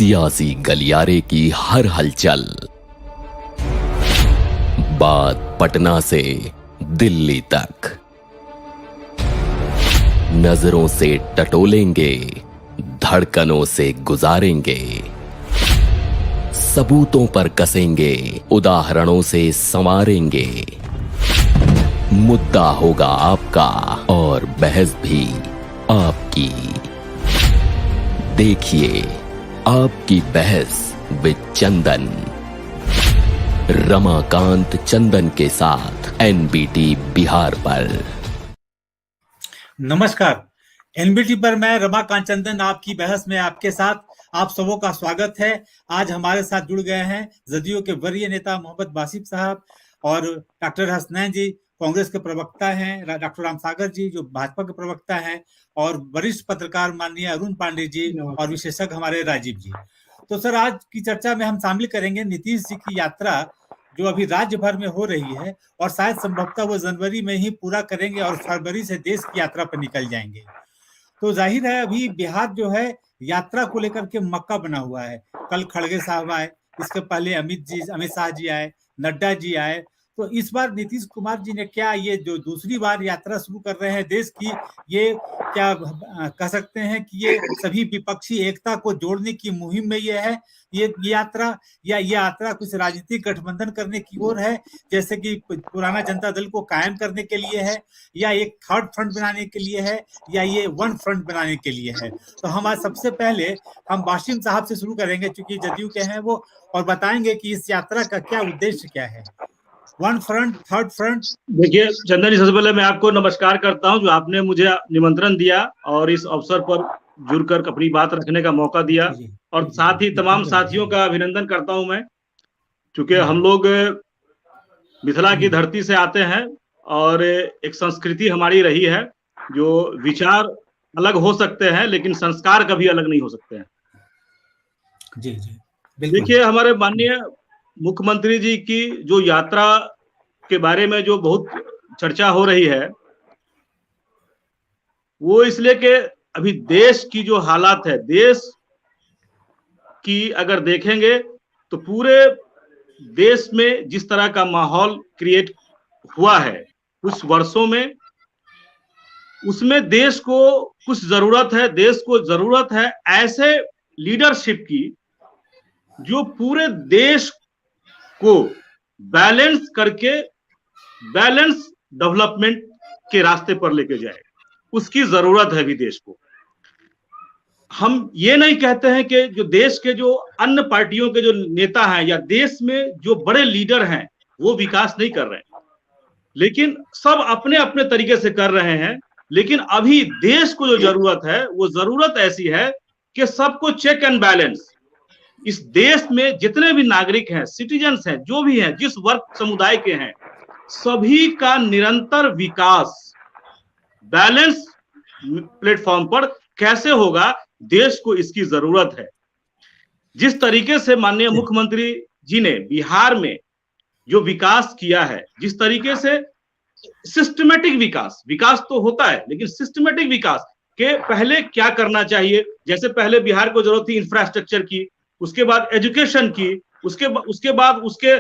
सियासी गलियारे की हर हलचल, बात पटना से दिल्ली तक, नजरों से टटोलेंगे, धड़कनों से गुजारेंगे, सबूतों पर कसेंगे, उदाहरणों से संवारेंगे। मुद्दा होगा आपका और बहस भी आपकी। देखिए आपकी बहस विद चंदन, रमाकांत चंदन के साथ एनबीटी बिहार पर। नमस्कार, एनबीटी पर मैं रमाकांत चंदन आपकी बहस में आपके साथ आप सबों का स्वागत है। आज हमारे साथ जुड़ गए हैं जदयू के वरीय नेता मोहम्मद वासिफ साहब और डॉक्टर हसनैन जी कांग्रेस के प्रवक्ता हैं, डॉक्टर रामसागर जी जो भाजपा के प्रवक्ता हैं, और वरिष्ठ पत्रकार माननीय अरुण पांडे जी और विशेषज्ञ हमारे राजीव जी। तो सर, आज की चर्चा में हम शामिल करेंगे नीतीश जी की यात्रा जो अभी राज्य भर में हो रही है, और शायद संभवतः वो जनवरी में ही पूरा करेंगे और फरवरी से देश की यात्रा पर निकल जाएंगे। तो जाहिर है अभी बिहार जो है यात्रा को लेकर के मक्का बना हुआ है। कल खड़गे साहब आए, इसके पहले अमित शाह जी आए, नड्डा जी आए। तो इस बार नीतीश कुमार जी ने क्या ये जो दूसरी बार यात्रा शुरू कर रहे हैं देश की, ये क्या कह सकते हैं कि ये सभी विपक्षी एकता को जोड़ने की मुहिम में ये है ये यात्रा, या ये यात्रा कुछ राजनीतिक गठबंधन करने की ओर है, जैसे कि पुराना जनता दल को कायम करने के लिए है, या एक थर्ड फ्रंट बनाने के लिए है, या ये वन फ्रंट बनाने के लिए है? तो हम आज सबसे पहले हम वासिम साहब से शुरू करेंगे, चूंकि जदयू के हैं वो, और बताएंगे कि इस यात्रा का क्या उद्देश्य क्या है, वन फ्रंट, थर्ड फ्रंट। देखिए चंदन जी, सबसे पहले मैं आपको नमस्कार करता हूं जो आपने मुझे निमंत्रण दिया और इस अवसर पर जुड़कर अपनी बात रखने का मौका दिया, और साथ ही तमाम साथियों का अभिनंदन करता हूं मैं, क्योंकि हम लोग मिथिला की धरती से आते हैं और एक संस्कृति हमारी रही है जो विचार अलग हो सकते हैं लेकिन संस्कार कभी अलग नहीं हो सकते हैं। जी जी, देखिए हमारे माननीय मुख्यमंत्री जी की जो यात्रा के बारे में जो बहुत चर्चा हो रही है, वो इसलिए कि अभी देश की जो हालात है, देश की अगर देखेंगे तो पूरे देश में जिस तरह का माहौल क्रिएट हुआ है कुछ वर्षों में, उसमें देश को कुछ जरूरत है, देश को जरूरत है ऐसे लीडरशिप की जो पूरे देश को बैलेंस करके बैलेंस डेवलपमेंट के रास्ते पर लेके जाए। उसकी जरूरत है भी देश को। हम ये नहीं कहते हैं कि जो देश के जो अन्य पार्टियों के जो नेता हैं या देश में जो बड़े लीडर हैं वो विकास नहीं कर रहे हैं, लेकिन सब अपने अपने तरीके से कर रहे हैं। लेकिन अभी देश को जो जरूरत है वो जरूरत ऐसी है कि सबको चेक एंड बैलेंस, इस देश में जितने भी नागरिक हैं, सिटीजन्स हैं, जो भी हैं, जिस वर्ग समुदाय के हैं, सभी का निरंतर विकास बैलेंस प्लेटफॉर्म पर कैसे होगा, देश को इसकी जरूरत है। जिस तरीके से माननीय मुख्यमंत्री जी ने बिहार में जो विकास किया है, जिस तरीके से सिस्टमेटिक विकास तो होता है लेकिन सिस्टमेटिक विकास के पहले क्या करना चाहिए, जैसे पहले बिहार को जरूरत थी इंफ्रास्ट्रक्चर की, उसके बाद एजुकेशन की, उसके बाद उसके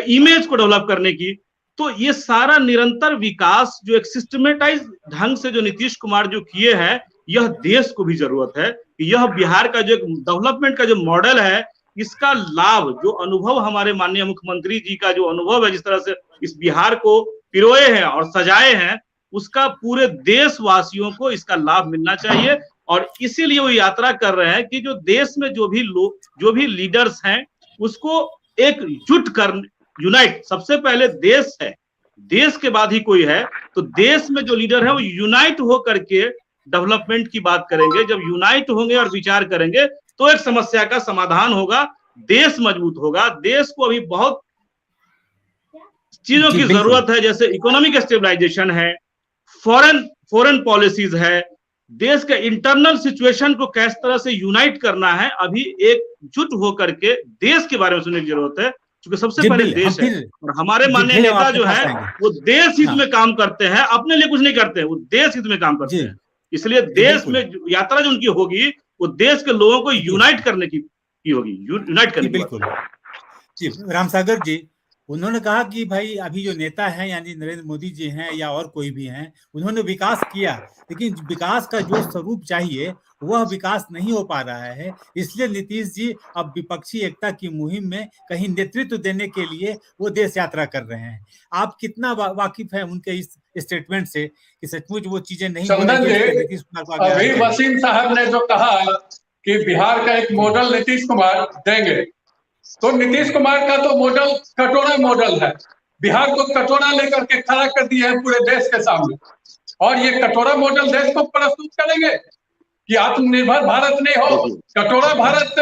इमेज को डेवलप करने की, तो ये सारा निरंतर विकास जो एक सिस्टमेटाइज ढंग से जो नीतीश कुमार जो किए हैं, यह देश को भी जरूरत है। यह बिहार का जो डेवलपमेंट का जो मॉडल है, इसका लाभ जो अनुभव हमारे माननीय मुख्यमंत्री जी का जो अनुभव है, जिस तरह से इस बिहार को पिरोए हैं और सजाए हैं, उसका पूरे देशवासियों को इसका लाभ मिलना चाहिए। और इसीलिए वो यात्रा कर रहे हैं कि जो देश में जो भी लोग, जो भी लीडर्स हैं, उसको एकजुट कर, यूनाइट, सबसे पहले देश है, देश के बाद ही कोई है, तो देश में जो लीडर है वो यूनाइट हो करके डेवलपमेंट की बात करेंगे। जब यूनाइट होंगे और विचार करेंगे तो एक समस्या का समाधान होगा, देश मजबूत होगा। देश को अभी बहुत चीजों की जरूरत है, जैसे इकोनॉमिक स्टेबलाइजेशन है, फॉरेन पॉलिसीज है, देश के इंटरनल सिचुएशन को किस तरह से यूनाइट करना है, अभी एकजुट होकर के देश के बारे में सुनने की जरूरत है, क्योंकि सबसे पहले देश है। और हमारे माननीय नेता जो है वो देश हित में काम करते हैं, अपने लिए कुछ नहीं करते हैं, वो देश हित में काम करते हैं। इसलिए देश में यात्रा जो उनकी होगी वो देश के लोगों को यूनाइट करने की की होगी, यूनाइट करने की बिल्कुल जी। रामसागर जी, उन्होंने कहा कि भाई अभी जो नेता हैं यानी नरेंद्र मोदी जी हैं या और कोई भी हैं, उन्होंने विकास किया, लेकिन विकास का जो स्वरूप चाहिए वह विकास नहीं हो पा रहा है। इसलिए नीतीश जी अब विपक्षी एकता की मुहिम में कहीं नेतृत्व देने के लिए वो देश यात्रा कर रहे हैं। आप कितना वाकिफ है उनके इस स्टेटमेंट से कि सचमुच वो चीजें नहीं हो रही है, इसलिए नीतीश कुमार को आगे अभी आना चाहिए? वसीम साहब ने जो कहा कि बिहार का एक मॉडल नीतीश कुमार देंगे, तो नीतीश कुमार का तो मॉडल कटोरा मॉडल है। बिहार को कटोरा लेकर के खड़ा कर दिया है पूरे देश के सामने, और ये कटोरा मॉडल देश को प्रस्तुत करेंगे कि आत्मनिर्भर भारत नहीं हो, कटोरा भारत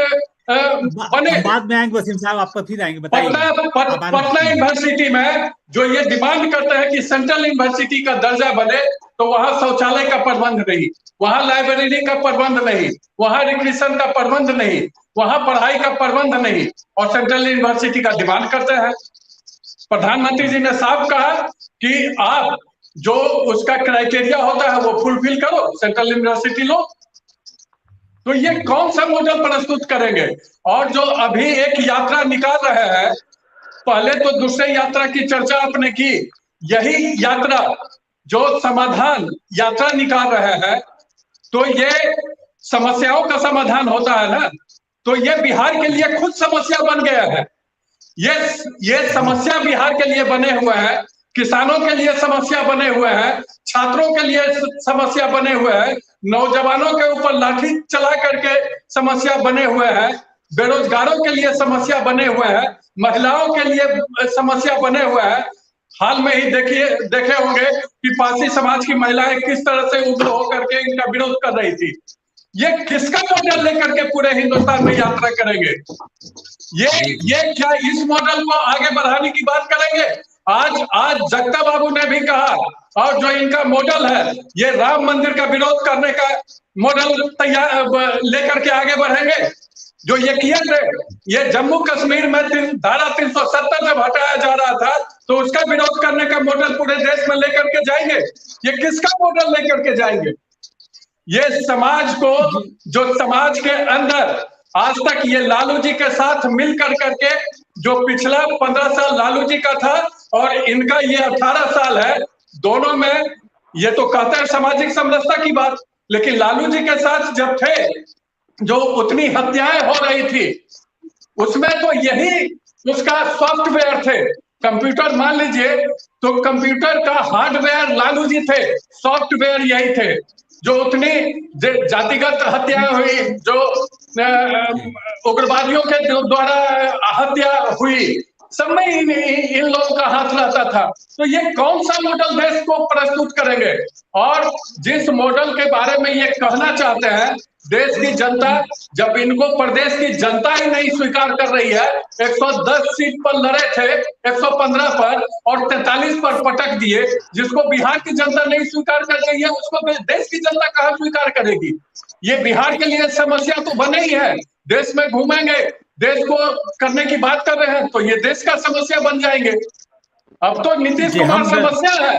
बने। बाद में आएंगे वसीम साहब, आप पर फिर आएंगे, बताइए। पटना यूनिवर्सिटी में जो ये डिमांड करते हैं कि सेंट्रल यूनिवर्सिटी का दर्जा बने, तो वहां शौचालय का प्रबंध नहीं, वहां लाइब्रेरी का प्रबंध नहीं, वहां रिक्रिएशन का प्रबंध नहीं, वहां पढ़ाई का प्रबंध नहीं, और सेंट्रल यूनिवर्सिटी का डिमांड करते हैं। प्रधानमंत्री जी ने साफ कहा कि आप जो उसका क्राइटेरिया होता है वो फुलफिल करो, सेंट्रल यूनिवर्सिटी लो। तो ये कौन सा मॉडल प्रस्तुत करेंगे? और जो अभी एक यात्रा निकाल रहे हैं, पहले तो दूसरे यात्रा की चर्चा आपने की, यही यात्रा जो समाधान यात्रा निकाल रहे हैं, तो ये समस्याओं का समाधान होता है ना, तो ये बिहार के लिए खुद समस्या बन गया है। ये समस्या बिहार के लिए बने हुए हैं, किसानों के लिए समस्या बने हुए हैं, छात्रों के लिए समस्या बने हुए हैं, नौजवानों के ऊपर लाठी चला करके समस्या बने हुए हैं, बेरोजगारों के लिए समस्या बने हुए हैं, महिलाओं के लिए समस्या बने हुए हैं। हाल में ही देखे होंगे कि पारसी समाज की महिलाएं किस तरह से उग्र होकर के इनका विरोध कर रही थी। ये किसका मॉडल लेकर के पूरे हिंदुस्तान में यात्रा करेंगे? ये क्या इस मॉडल को आगे बढ़ाने की बात करेंगे? आज जगता बाबू ने भी कहा, और जो इनका मॉडल है ये राम मंदिर का विरोध करने का मॉडल तैयार लेकर के आगे बढ़ेंगे। जो ये किए थे, ये जम्मू कश्मीर में धारा 370 जब हटाया जा रहा था, तो उसका विरोध करने का मॉडल पूरे देश में लेकर के जाएंगे। ये किसका मॉडल लेकर के जाएंगे? ये समाज को, जो समाज के अंदर आज तक ये लालू जी के साथ मिल करके, जो पिछला 15 साल लालू जी का था और इनका ये 18 साल है, दोनों में ये तो कहते हैं सामाजिक समरसता की बात, लेकिन लालू जी के साथ जब थे, जो उतनी हत्याएं हो रही थी, उसमें तो यही उसका सॉफ्टवेयर थे। कंप्यूटर मान लीजिए, तो कंप्यूटर का हार्डवेयर लालू जी थे, सॉफ्टवेयर यही थे। जो उतनी जातिगत हत्याएं हुई, जो उग्रवादियों के द्वारा हत्या हुई, सब में इन लोगों का हाथ रहता था। तो ये कौन सा मॉडल देश को प्रस्तुत करेंगे? और जिस मॉडल के बारे में ये कहना चाहते हैं, देश की जनता, जब इनको प्रदेश की जनता ही नहीं स्वीकार कर रही है, 110 सीट पर लड़े थे, 115 पर और 43 पर पटक दिए, जिसको बिहार की जनता नहीं स्वीकार कर रही है, उसको देश की जनता कहाँ स्वीकार करेगी? ये बिहार के लिए समस्या तो बने ही है। देश में घूमेंगे, देश को करने की बात कर रहे हैं, तो ये देश का समस्या बन जाएंगे। अब तो नीतीश कुमार समस्या है,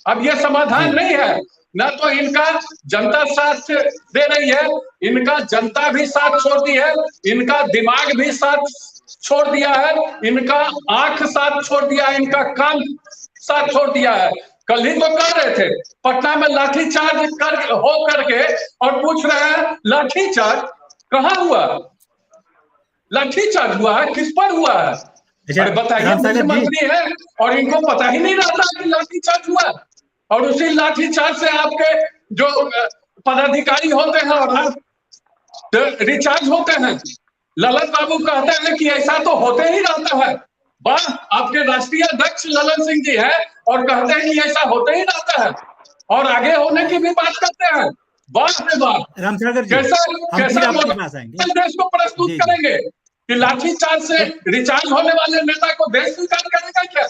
अब ये समाधान नहीं है। ना तो इनका जनता साथ दे रही है, इनका जनता भी साथ छोड़ दी है, इनका दिमाग भी साथ छोड़ दिया है, इनका आंख साथ छोड़ दिया है, इनका कान साथ छोड़ दिया है। कल ही तो कर रहे थे पटना में लाठीचार्ज हो करके, और पूछ रहे हैं लाठीचार्ज कहाँ हुआ? लाठीचार्ज हुआ है, किस पर हुआ है? बताइए, मुख्यमंत्री है और इनको पता ही नहीं रहता कि लाठीचार्ज हुआ। और उसी लाठीचार्ज से आपके जो पदाधिकारी होते हैं और रिचार्ज होते हैं। ललन बाबू कहते हैं कि ऐसा तो होते ही रहता है। वाह, आपके राष्ट्रीय अध्यक्ष ललन सिंह जी है और कहते हैं कि ऐसा होते ही रहता है, और आगे होने की भी बात करते हैं। वाह रे वाह, कैसा देश को प्रस्तुत करेंगे कि लाठीचार्ज से रिचार्ज होने वाले नेता को देश स्वीकार करेगा क्या?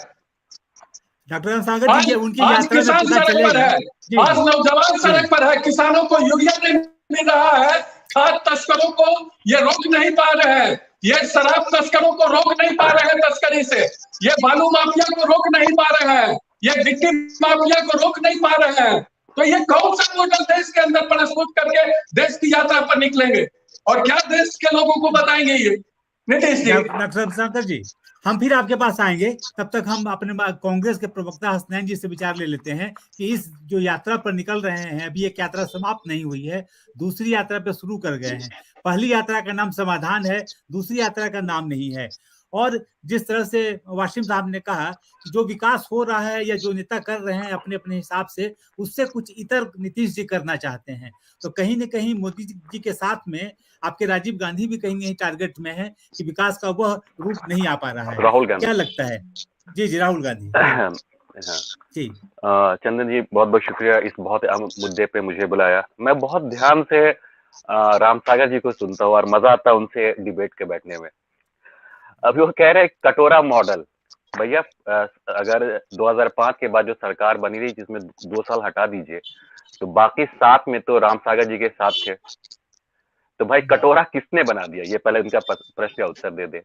डॉक्टर सागर जी, उनकी आज किसान सड़क पर है, आज नौजवान सड़क पर है, किसानों को यूरिया नहीं मिल रहा है, खाद तस्करों को ये रोक नहीं पा रहे हैं, ये शराब तस्करों को रोक नहीं पा रहे हैं तस्करी से, ये बालू माफिया को रोक नहीं पा रहे हैं, ये गिट्टी माफिया को रोक नहीं पा रहे हैं। तो ये कौन सा मॉडल देश के अंदर प्रस्तुत करके देश की यात्रा पर निकलेंगे? और क्या देश के लोगों को बताएंगे ये नीतीश जी? डॉक्टर शंकर जी, हम फिर आपके पास आएंगे, तब तक हम अपने कांग्रेस के प्रवक्ता हसनैन जी से विचार ले लेते हैं कि इस जो यात्रा पर निकल रहे हैं, अभी एक यात्रा समाप्त नहीं हुई है, दूसरी यात्रा पे शुरू कर गए हैं। पहली यात्रा का नाम समाधान है, दूसरी यात्रा का नाम नहीं है। और जिस तरह से वासिम साहब ने कहा कि जो विकास हो रहा है या जो नेता कर रहे हैं अपने अपने हिसाब से, उससे कुछ इतर नीतीश जी करना चाहते हैं। तो कहीं न कहीं मोदी जी के साथ में आपके राजीव गांधी भी कहीं नहीं टारगेट में है कि विकास का वह रूप नहीं आ पा रहा है। राहुल गांधी, क्या लगता है? जी राहुल गांधी। जी चंदन जी, बहुत बहुत शुक्रिया इस बहुत अहम मुद्दे पे मुझे बुलाया। मैं बहुत ध्यान से रामसागर जी को सुनता हूँ और मजा आता है उनसे डिबेट के बैठने में। अभी वो कह रहे हैं कटोरा मॉडल। भैया अगर 2005 के बाद जो सरकार बनी रही जिसमें 2 साल हटा दीजिए, तो बाकी 7 में तो रामसागर जी के साथ थे। तो भाई कटोरा किसने बना दिया, ये पहले उनका प्रश्न का उत्तर दे दे।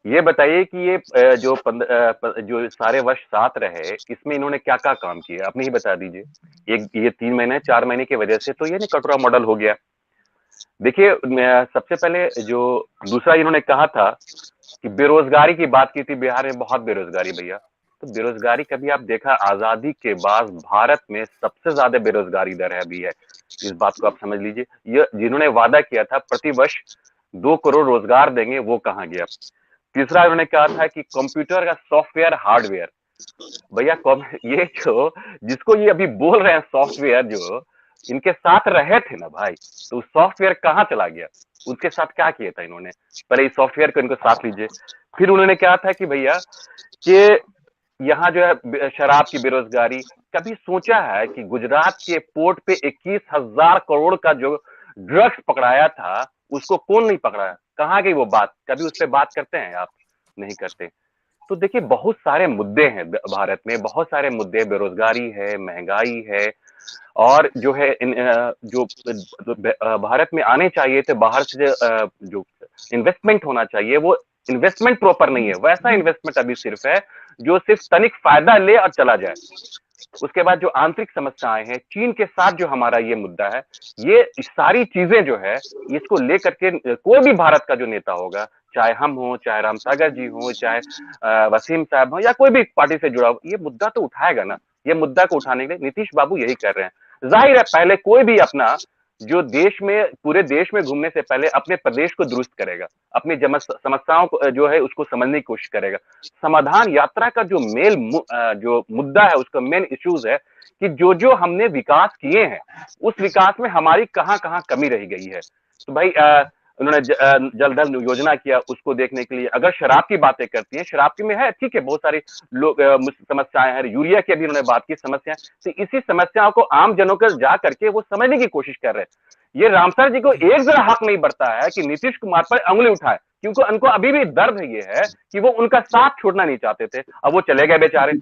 ये बताइए कि ये जो सारे वर्ष साथ रहे, इसमें इन्होंने क्या क्या काम किया, अपने ही बता दीजिए। ये 3 महीने 4 महीने की वजह से तो ये नहीं कटोरा मॉडल हो गया। देखिए, सबसे पहले जो दूसरा इन्होंने कहा था कि बेरोजगारी की बात की थी, बिहार में बहुत बेरोजगारी भैया। तो बेरोजगारी कभी आप देखा, आजादी के बाद भारत में सबसे ज्यादा बेरोजगारी दर है अभी है, इस बात को आप समझ लीजिए। ये जिन्होंने वादा किया था प्रतिवर्ष 2 करोड़ रोजगार देंगे, वो कहां गया। तीसरा इन्होंने कहा था कि कंप्यूटर का सॉफ्टवेयर हार्डवेयर। भैया ये जो जिसको ये अभी बोल रहे हैं सॉफ्टवेयर, जो इनके साथ रहे थे ना भाई, तो सॉफ्टवेयर कहाँ चला गया, उसके साथ क्या किया था इन्होंने। पहले इस सॉफ्टवेयर को इनको साथ लीजिए। फिर उन्होंने कहा था कि भैया कि यहाँ जो है शराब की बेरोजगारी, कभी सोचा है कि गुजरात के पोर्ट पे 21,000 करोड़ का जो ड्रग्स पकड़ाया था, उसको कौन नहीं पकड़ाया, कहाँ गई वो बात, कभी उस पर बात करते हैं आप? नहीं करते। तो देखिए, बहुत सारे मुद्दे हैं भारत में, बहुत सारे मुद्दे, बेरोजगारी है, महंगाई है, और जो है जो भारत में आने चाहिए थे बाहर से, जो इन्वेस्टमेंट होना चाहिए, वो इन्वेस्टमेंट प्रॉपर नहीं है। वैसा इन्वेस्टमेंट अभी सिर्फ है जो सिर्फ तनिक फायदा ले और चला जाए। उसके बाद जो आंतरिक समस्याएं हैं, चीन के साथ जो हमारा ये मुद्दा है, ये सारी चीजें जो है, इसको लेकर के कोई भी भारत का जो नेता होगा, चाहे हम हो, चाहे रामसागर जी हो, चाहे वसीम साहब हो, या कोई भी पार्टी से जुड़ा हो, ये मुद्दा तो उठाएगा ना। ये मुद्दा को उठाने के लिए नीतीश बाबू यही कर रहे हैं। जाहिर है पहले कोई भी अपना जो देश में, पूरे देश में घूमने से पहले अपने प्रदेश को दुरुस्त करेगा, अपनी समस्याओं को जो है उसको समझने की कोशिश करेगा। समाधान यात्रा का जो जो मुद्दा है, उसका मेन इश्यूज है कि जो हमने विकास किए हैं, उस विकास में हमारी कहाँ कहाँ कमी रह गई है। तो भाई उन्होंने जल धन योजना किया, उसको देखने के लिए। अगर शराब की बातें करती हैं, शराब की में है, ठीक है, बहुत सारी लोग समस्याएं हैं, यूरिया की भी उन्होंने बात की समस्याएं। तो इसी समस्याओं को आम जनों को जा करके वो समझने की कोशिश कर रहे हैं। ये रामसर जी को एक जरा हक नहीं बढ़ता है कि नीतीश कुमार पर अंगुली उठाए, क्योंकि उनको अभी भी दर्द ये है कि वो उनका साथ छोड़ना नहीं चाहते थे, अब वो चले गए बेचारे।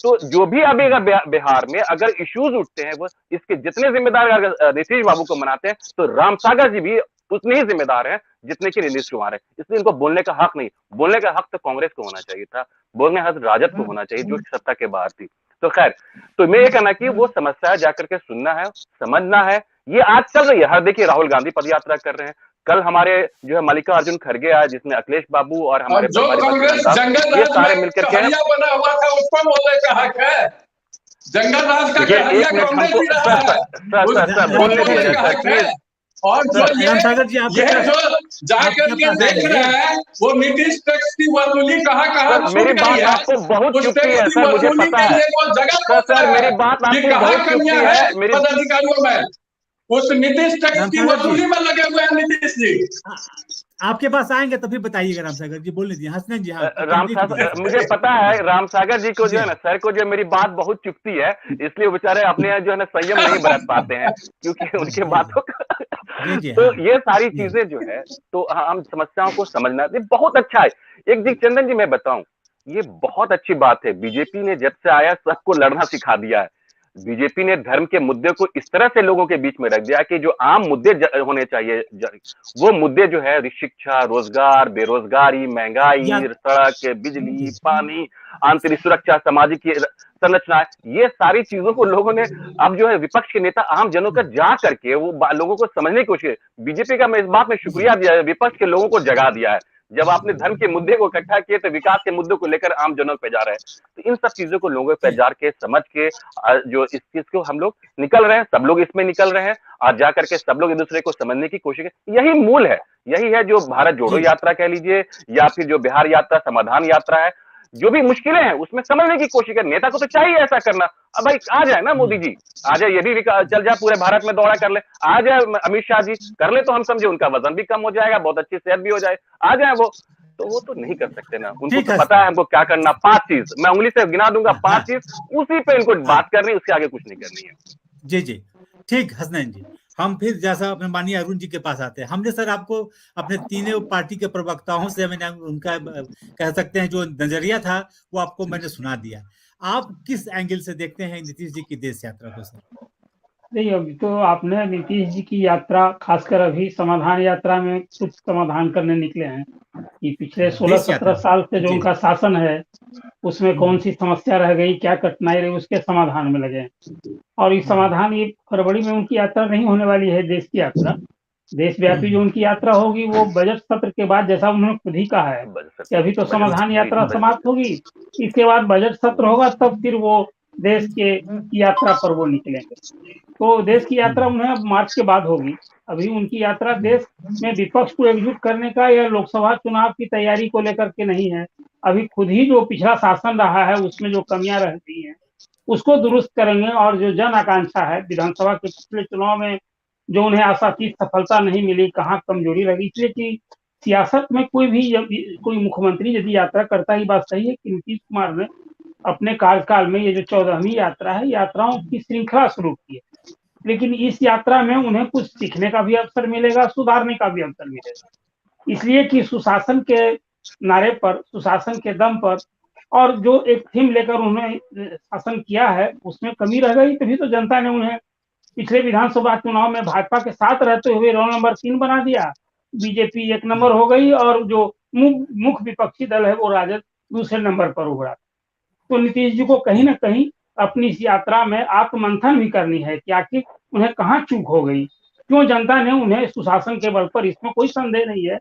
तो जो भी अभी बिहार में अगर इश्यूज उठते हैं, वो इसके जितने जिम्मेदार अगर नीतीश बाबू को मनाते हैं, तो रामसागर जी भी उतने ही जिम्मेदार हैं जितने की नीतीश कुमार है। इसलिए इनको बोलने का हक नहीं, बोलने का हक तो कांग्रेस को होना चाहिए था, बोलने का हक राजद को होना चाहिए जो सत्ता के बाहर थी। तो खैर, तो मैं ये कहना कि वो समस्या जाकर के सुनना है, समझना है। ये आज चल रही है, हर देखिए राहुल गांधी पदयात्रा कर रहे हैं, कल हमारे जो है मल्लिकार्जुन खड़गे आए, जिसमें अखिलेश बाबू और हमारे जो कांग्रेस जंगल ये सारे मिलकर के बना हुआ था, उस पर बोलने का हक है। जंगल राज का कांग्रेस भी रहा है, बोलने का हक है। और जो ये जो जाकर के देख रहे हैं, वो नीतीश टैक्स की वसूली कहाँ मेरी बात आपको बहुत चुपती है सर, मुझे पता है सर, मेरी बात आपको बहुत चुपती है। मेरे पदाधिकारियों में उस नीतीश टैक्स की वसूली में लगे हुए हैं नीतीश जी। आपके पास आएंगे तो फिर बताइएगा। रामसागर जी बोल लीजिए। हसनैन जी, मुझे पता है रामसागर जी को जो है ना, सर को जो मेरी बात बहुत चुपती है, इसलिए बेचारे अपने जो है ना संयम नहीं बरत पाते हैं, क्योंकि उनके बातों तो ये सारी चीजें जो है, तो हम समस्याओं को समझना बहुत अच्छा है। एक जी चंदन जी मैं बताऊं, ये बहुत अच्छी बात है, बीजेपी ने जब से आया सबको लड़ना सिखा दिया है। बीजेपी ने धर्म के मुद्दे को इस तरह से लोगों के बीच में रख दिया कि जो आम मुद्दे होने चाहिए वो मुद्दे जो है शिक्षा, रोजगार, बेरोजगारी, महंगाई, सड़क, बिजली, पानी, आंतरिक सुरक्षा, सामाजिक संरचना, ये सारी चीजों को लोगों ने अब जो है विपक्ष के नेता आम जनों का जा करके वो लोगों को समझने की कोशिश। बीजेपी का मैं इस बात में शुक्रिया दिया है, विपक्ष के लोगों को जगा दिया है। जब आपने धर्म के मुद्दे को इकट्ठा किए तो विकास के मुद्दों को लेकर आम जनों पे जा रहे हैं। तो इन सब चीजों को लोगों पे जार के समझ के जो इस चीज को हम लोग निकल रहे हैं, सब लोग इसमें निकल रहे हैं और जाकर के सब लोग एक दूसरे को समझने की कोशिश है। यही मूल है, यही है जो भारत जोड़ो यात्रा कह लीजिए या फिर जो बिहार यात्रा, समाधान यात्रा है। जो भी मुश्किलें हैं उसमें समझने की कोशिश है। नेता को तो चाहिए ऐसा करना। अब भाई आ जाए ना मोदी जी, आ जाए, ये भी चल जाए, पूरे भारत में दौरा कर ले, आ जाए अमित शाह जी कर ले, तो हम समझे उनका वजन भी कम हो जाएगा, बहुत अच्छी सेहत भी हो जाए, आ जाए वो। तो वो तो नहीं कर सकते ना, उनको तो पता है हमको क्या करना। 5 चीज मैं उंगली से गिना दूंगा, 5 चीज, उसी पे इनको बात करनी, उसके आगे कुछ नहीं करनी है। जी जी ठीक हसनैन जी, हम फिर जैसा अपने माननीय अरुण जी के पास आते हैं। हमने सर आपको अपने तीनों पार्टी के प्रवक्ताओं से मैंने उनका कह सकते हैं जो नजरिया था वो आपको मैंने सुना दिया। आप किस एंगल से देखते हैं नीतीश जी की देश यात्रा को सर? नहीं, अभी तो आपने नीतीश जी की यात्रा, खासकर अभी समाधान यात्रा में कुछ समाधान करने निकले हैं कि पिछले 16-17 साल से जो उनका शासन है उसमें कौन सी समस्या रह गई, क्या कठिनाई रही, उसके समाधान में लगे हैं। और इस समाधान, ये फरवरी में उनकी यात्रा नहीं होने वाली है देश की यात्रा। देशव्यापी जो उनकी यात्रा होगी वो बजट सत्र के बाद, जैसा उन्होंने खुद ही कहा है कि अभी तो समाधान यात्रा समाप्त होगी, इसके बाद बजट सत्र होगा, तब फिर वो देश के यात्रा पर वो निकलेंगे। तो देश की यात्रा उन्हें मार्च के बाद होगी। अभी उनकी यात्रा देश में विपक्ष को एकजुट करने का या लोकसभा चुनाव की तैयारी को लेकर के नहीं है। अभी खुद ही जो पिछला शासन रहा है उसमें जो कमियां रह गई हैं उसको दुरुस्त करेंगे, और जो जन आकांक्षा है, विधानसभा के पिछले चुनाव में जो उन्हें आशा की सफलता नहीं मिली, कहाँ कमजोरी रही, इसलिए कि सियासत में कोई मुख्यमंत्री यदि यात्रा करता ही, बात सही है कि नीतीश कुमार ने अपने कार्यकाल में ये जो 14वीं यात्रा है, यात्राओं की श्रृंखला शुरू की है, लेकिन इस यात्रा में उन्हें कुछ सीखने का भी अवसर मिलेगा, सुधारने का भी अवसर मिलेगा। इसलिए कि सुशासन के नारे पर, सुशासन के दम पर, और जो एक थीम लेकर उन्होंने शासन किया है उसमें कमी रह गई, तभी तो जनता ने उन्हें पिछले विधानसभा चुनाव में भाजपा के साथ रहते हुए रोल नंबर 3 बना दिया, बीजेपी 1 नंबर हो गई, और जो मुख्य विपक्षी दल है वो राजद दूसरे नंबर पर उभरा। तो नीतीश जी को कहीं ना कहीं अपनी इस यात्रा में आत्ममंथन भी करनी है कि आखिर उन्हें कहाँ चूक हो गई, क्यों जनता ने उन्हें सुशासन के बल पर, इसमें कोई संदेह नहीं है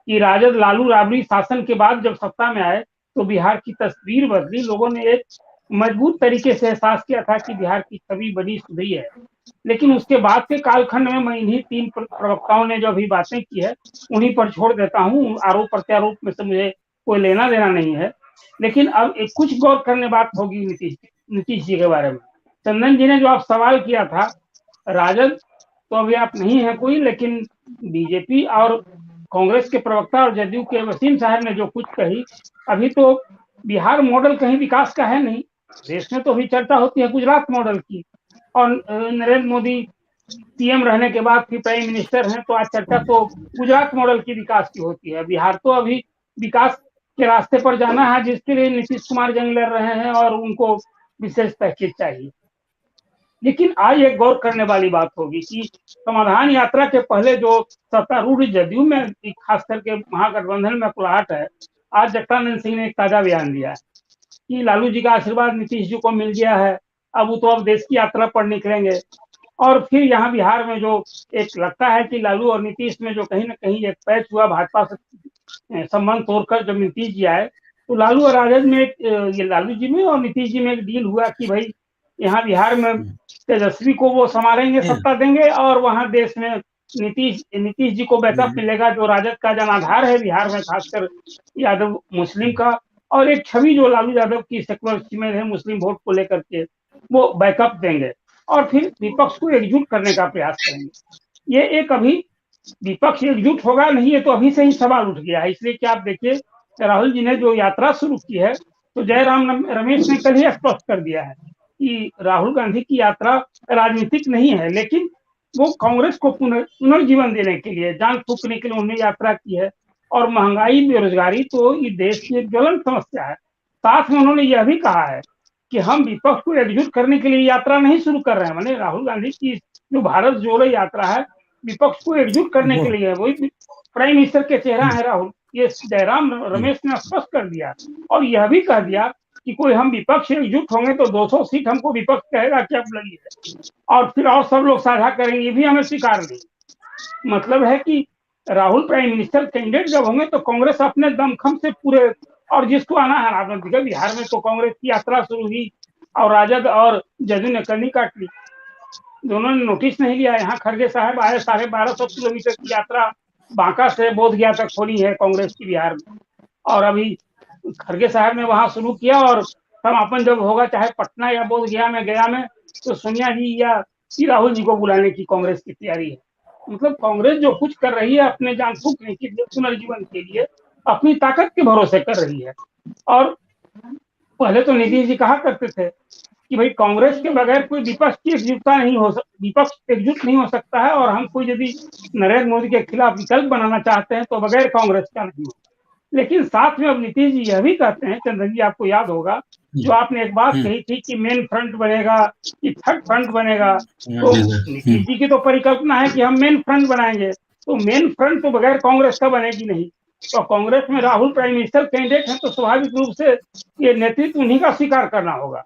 कि राजद लालू राबड़ी शासन के बाद जब सत्ता में आए तो बिहार की तस्वीर बदली। लोगों ने एक मजबूत तरीके से एहसास किया था कि बिहार की छवि बड़ी सुधरी है, लेकिन उसके बाद के कालखंड में मैं इन्हीं 3 प्रवक्ताओं ने जो अभी बातें की है उन्हीं पर छोड़ देता हूँ। आरोप प्रत्यारोप में से मुझे कोई लेना देना नहीं है, लेकिन अब एक कुछ गौर करने बात होगी नीतीश जी के बारे में। चंदन जी ने जो आप सवाल किया था, राजद तो अभी आप नहीं है कोई, लेकिन बीजेपी और कांग्रेस के प्रवक्ता और जदयू के वसीम साहब ने जो कुछ कही, अभी तो बिहार मॉडल कहीं विकास का है नहीं। देश में तो अभी चर्चा होती है गुजरात मॉडल की, और नरेंद्र मोदी सीएम रहने के बाद फिर प्राइम मिनिस्टर हैं, तो आज चर्चा तो गुजरात मॉडल की विकास की होती है। बिहार तो अभी विकास के रास्ते पर जाना है, जिसके लिए नीतीश कुमार जंग लड़ रहे हैं और उनको विशेष पैकेज चाहिए। लेकिन आज एक गौर करने वाली बात होगी कि समाधान यात्रा के पहले जो सत्तारूढ़ जदयू में खास करके महागठबंधन में कुलाहट है, आज जगदानंद सिंह ने एक ताजा बयान दिया है कि लालू जी का आशीर्वाद नीतीश जी को मिल गया है, अब देश की यात्रा पर निकलेंगे। और फिर यहाँ बिहार में जो एक लगता है कि लालू और नीतीश में जो कहीं ना कहीं एक पैच हुआ, भाजपा से संबंध तोड़कर जब नीतीश जी आए, तो लालू और राजद में ये लालू जी में और नीतीश जी में एक डील हुआ कि भाई यहाँ बिहार में तेजस्वी को वो संभालेंगे, सत्ता देंगे, और वहाँ देश में नीतीश जी को बैकअप मिलेगा, जो राजद का जनाधार है बिहार में, खासकर यादव मुस्लिम का, और एक छवि जो लालू यादव की सेकुलर फीमेल है मुस्लिम वोट को लेकर के, वो बैकअप देंगे और फिर विपक्ष को एकजुट करने का प्रयास करेंगे। ये एक अभी विपक्ष एकजुट होगा नहीं, ये तो अभी से ही सवाल उठ गया है। इसलिए कि आप देखिए राहुल जी ने जो यात्रा शुरू की है, तो जयराम रमेश ने कल ही स्पष्ट कर दिया है कि राहुल गांधी की यात्रा राजनीतिक नहीं है, लेकिन वो कांग्रेस को पुनर्जीवन देने के लिए, जान फूंकने के लिए उन्होंने यात्रा की है। और महंगाई, बेरोजगारी तो ये देश की एक ज्वलंत समस्या है। साथ में उन्होंने यह भी कहा है कि हम विपक्ष को एकजुट करने के लिए यात्रा नहीं शुरू कर रहे हैं। माने राहुल गांधी की जो भारत जोड़ो यात्रा है विपक्ष को एकजुट करने के लिए है, वही प्राइम मिनिस्टर के चेहरा है राहुल। ये जयराम रमेश ने स्पष्ट कर दिया और यह भी कह दिया कि कोई हम विपक्ष से एकजुट होंगे तो 200 सीट हमको विपक्ष कहेगा कि आप लड़िए और फिर और सब लोग साझा करेंगे, ये भी हमें स्वीकार नहीं। मतलब है कि राहुल प्राइम मिनिस्टर कैंडिडेट जब होंगे तो कांग्रेस अपने दमखम से पूरे, और जिसको आना है आपने देखा बिहार में तो कांग्रेस की यात्रा शुरू हुई और राजद और जदयू ने कनी काट ली, दोनों ने नोटिस नहीं लिया। यहाँ खड़गे साहब आए 1250 किलोमीटर की यात्रा बांका से बोधगया तक खोली है कांग्रेस की बिहार में, और अभी खड़गे साहब ने वहां शुरू किया और समापन जब होगा चाहे पटना या बोधगया में गया में तो सोनिया जी या राहुल जी को बुलाने की कांग्रेस की तैयारी है। मतलब कांग्रेस जो कुछ कर रही है अपने जान फूकने के लिए, पुनर्जीवन के लिए अपनी ताकत के भरोसे कर रही है। और पहले तो नीतीश जी कहा करते थे कि भाई कांग्रेस के बगैर कोई विपक्ष की एकजुटता नहीं हो विपक्ष एकजुट नहीं हो सकता है, और हम कोई यदि नरेंद्र मोदी के खिलाफ विकल्प बनाना चाहते हैं तो बगैर कांग्रेस का नहीं हो। लेकिन साथ में अब नीतीश जी यह भी कहते हैं, चंद्र जी आपको याद होगा जो आपने एक बात कही थी कि मेन फ्रंट बनेगा कि थर्ड फ्रंट बनेगा, तो नीतीश जी की तो परिकल्पना है कि हम मेन फ्रंट बनाएंगे, तो मेन फ्रंट तो बगैर कांग्रेस का बनेगी नहीं। तो कांग्रेस में राहुल प्राइम मिनिस्टर कैंडिडेट है तो स्वाभाविक रूप से ये नेतृत्व उन्हीं का स्वीकार करना होगा।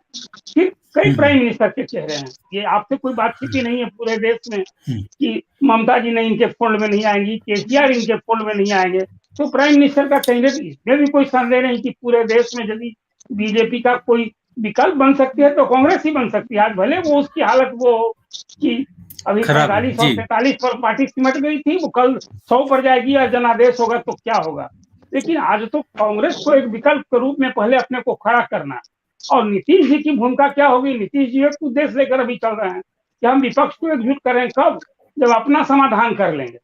फिर कई प्राइम मिनिस्टर के चेहरे हैं, ये आपसे कोई बातचीत ही नहीं है पूरे देश में कि ममता जी नहीं इनके फोल्ड में नहीं आएंगी, केसीआर इनके फोल्ड में नहीं आएंगे, तो प्राइम मिनिस्टर का कैंडिडेट इसमें भी कोई संदेह नहीं कि पूरे देश में यदि बीजेपी का कोई विकल्प बन सकती है तो कांग्रेस ही बन सकती है। आज भले वो उसकी हालत वो कि अभी 45 और 43 पर पार्टी सिमट गई थी, वो कल 100 पर जाएगी या जनादेश होगा तो क्या होगा, लेकिन आज तो कांग्रेस को एक विकल्प के रूप में पहले अपने को खड़ा करना। और नीतीश जी की भूमिका क्या होगी, नीतीश जी एक उद्देश्य लेकर अभी चल रहे हैं कि हम विपक्ष को एकजुट करें, कब, जब अपना समाधान कर लेंगे।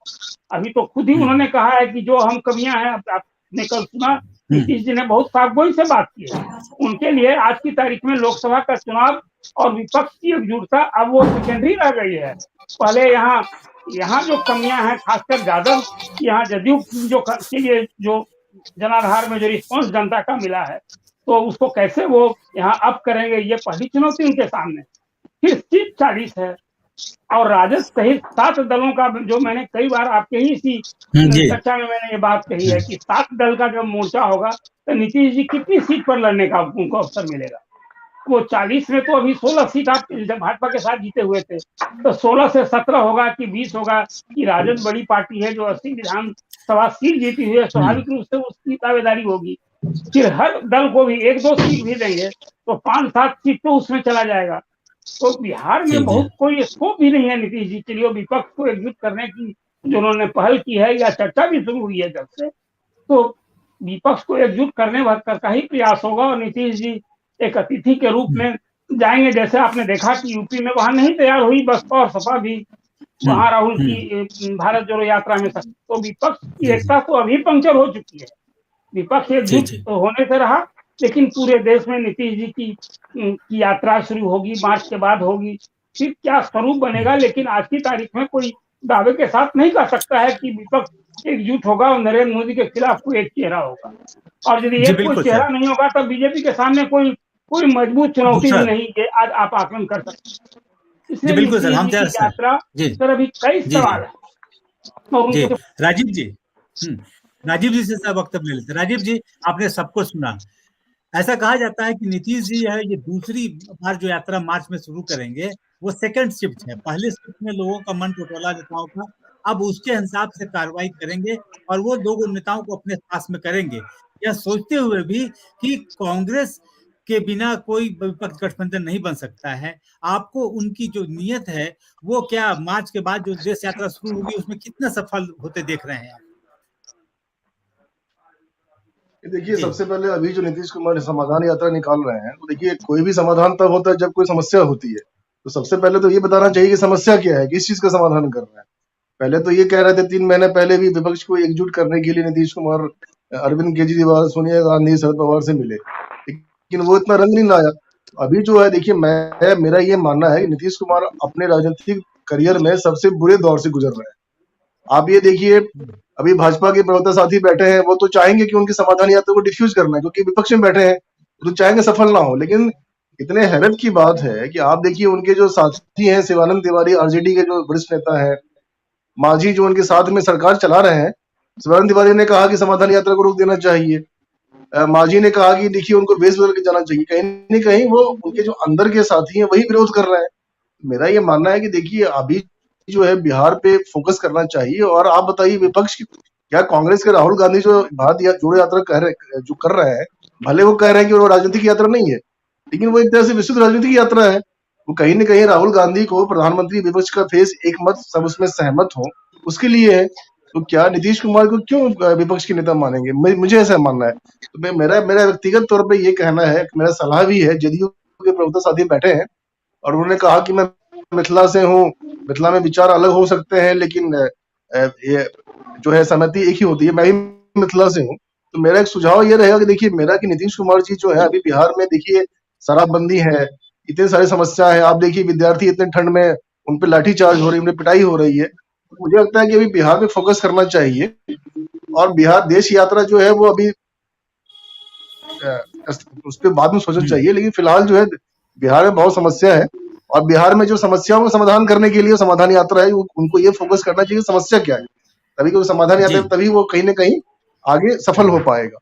अभी तो खुद ही उन्होंने कहा है कि जो हम कमियां हैं, आपने कल सुना नीतीश जी ने बहुत साफगोई से बात की है, उनके लिए आज की तारीख में लोकसभा का चुनाव और विपक्ष की एकजुटता अब वो सेकेंडरी रह गई है। पहले यहाँ जो कमियां हैं, खासकर यादव यहाँ जदयू जो के लिए जो जनाधार में जो रिस्पॉन्स जनता का मिला है तो उसको कैसे वो यहाँ अप करेंगे, ये पहली चुनौती उनके सामने। फिर सीट 40 है और राजद सहित 7 दलों का, जो मैंने कई बार आपके ही इसी चर्चा में मैंने ये बात कही है कि 7 दल का जब मोर्चा होगा तो नीतीश जी कितनी सीट पर लड़ने का उनको अवसर मिलेगा। वो 40 में तो अभी 16 सीट आप जब भाजपा के साथ जीते हुए थे, तो 16 से 17 होगा कि 20 होगा कि राजद बड़ी पार्टी है जो 80 विधानसभा सीट जीती हुई है, स्वाभाविक रूप से उसकी दावेदारी होगी। फिर हर दल को भी 1-2 सीट भी देंगे तो 5-7 सीट तो उसमें चला जाएगा। तो बिहार में बहुत कोई स्कोप भी नहीं है नीतीश जी के लिए विपक्ष को एकजुट करने की, जो उन्होंने पहल की है या चर्चा भी शुरू हुई है जब से, तो विपक्ष को एकजुट करने भर का ही प्रयास होगा। और नीतीश जी एक अतिथि के रूप में जाएंगे, जैसे आपने देखा कि यूपी में वहां नहीं तैयार हुई बसपा और सपा भी, वहां राहुल की भारत जोड़ो यात्रा में, तो विपक्ष की एकता तो अभी पंक्चर हो चुकी है। विपक्ष एकजुट होने से रहा, लेकिन पूरे देश में नीतीश जी की यात्रा शुरू होगी, मार्च के बाद होगी, फिर क्या स्वरूप बनेगा, लेकिन आज की तारीख में कोई दावे के साथ नहीं कह सकता है कि विपक्ष एकजुट होगा और नरेंद्र मोदी के खिलाफ कोई एक चेहरा होगा। और यदि एक कोई चेहरा नहीं होगा तो बीजेपी के सामने कोई मजबूत चुनौती नहीं कि आज आप आकलन कर सकते। इसलिए बिल्कुल सर, हम यात्रा सर अभी कई सवाल है। राजीव जी से वक्तव्य ले लेते। राजीव जी, आपने सबको सुना, ऐसा कहा जाता है कि नीतीश जी है ये दूसरी बार जो यात्रा मार्च में शुरू करेंगे वो सेकंड शिफ्ट है। पहले शिफ्ट में लोगों का मन टटोला नेताओं का, अब उसके हिसाब से कार्रवाई करेंगे और वो लोग नेताओं को अपने पास में करेंगे, यह सोचते हुए भी कि कांग्रेस के बिना कोई विपक्ष गठबंधन नहीं बन सकता है। आपको उनकी जो नीयत है वो क्या मार्च के बाद जो देश यात्रा शुरू होगी उसमें कितना सफल होते देख रहे हैं आप? देखिए, सबसे पहले अभी जो नीतीश कुमार समाधान यात्रा निकाल रहे हैं, तो देखिए कोई भी समाधान तब होता है जब कोई समस्या होती है। तो सबसे पहले तो ये बताना चाहिए कि समस्या क्या है, किस चीज का समाधान कर रहे हैं। पहले तो ये कह रहे थे 3 महीने पहले भी विपक्ष को एकजुट करने के लिए नीतीश कुमार अरविंद केजरीवाल, सोनिया गांधी, शरद पवार से मिले, लेकिन वो इतना रंग नहीं लाया। अभी जो है देखिए, मेरा ये मानना है कि नीतीश कुमार अपने राजनीतिक करियर में सबसे बुरे दौर से गुजर रहे हैं। आप ये देखिए, अभी भाजपा के प्रवक्ता साथी बैठे हैं, वो तो चाहेंगे कि उनकी समाधान यात्रा को डिफ्यूज करना है, क्योंकि विपक्ष में बैठे हैं तो चाहेंगे सफल ना हो, लेकिन इतने हैरत की बात है कि आप देखिए उनके जो साथी हैं शिवानंद तिवारी आरजेडी के जो वरिष्ठ नेता है, मांझी जो उनके साथ में सरकार चला रहे हैं, शिवानंद तिवारी ने कहा कि समाधान यात्रा को रोक देना चाहिए। मांझी ने कहा कि देखिए उनको बेस बदल के जाना चाहिए। कहीं न कहीं वो उनके जो अंदर के साथी हैं वही विरोध कर रहे हैं। मेरा ये मानना है कि देखिए अभी जो है बिहार पे फोकस करना चाहिए। और आप बताइए विपक्ष की क्या कांग्रेस के राहुल गांधी जो भारत जोड़ो यात्रा कर रहे हैं, भले वो कह रहे हैं कि वो राजनीतिक यात्रा नहीं है, लेकिन वो एक तरह से विस्तृत राजनीतिक यात्रा है। वो कहीं न कहीं राहुल गांधी को प्रधानमंत्री विपक्ष का फेस एक मत सब उसमें सहमत हो उसके लिए है। तो क्या नीतीश कुमार को क्यों विपक्ष के नेता मानेंगे? मुझे ऐसा मानना है। तो मेरा व्यक्तिगत तौर पे ये कहना है, मेरा सलाह भी है, जदयू के प्रवक्ता साथी बैठे हैं और उन्होंने कहा कि मैं मिथिला से हूँ, मिथिला में विचार अलग हो सकते हैं लेकिन ये जो है सहमति एक ही होती है। मैं भी मिथिला से हूँ। तो मेरा एक सुझाव ये रहेगा कि देखिए मेरा कि नीतीश कुमार जी जो है अभी बिहार में देखिए शराबबंदी है, इतनी सारी समस्या है। आप देखिए विद्यार्थी इतने ठंड में उन पे लाठीचार्ज हो रही है, उन पे पिटाई हो रही है। मुझे लगता है कि अभी बिहार पे फोकस करना चाहिए और बिहार देश यात्रा जो है वो अभी उस पर बाद में सोचना चाहिए। लेकिन फिलहाल जो है बिहार में बहुत समस्या है और बिहार में जो समस्याओं का समाधान करने के लिए समाधान यात्रा है उनको ये फोकस करना चाहिए समस्या क्या है, तभी कोई समाधान यात्रा तभी वो कहीं ना कहीं आगे सफल हो पाएगा।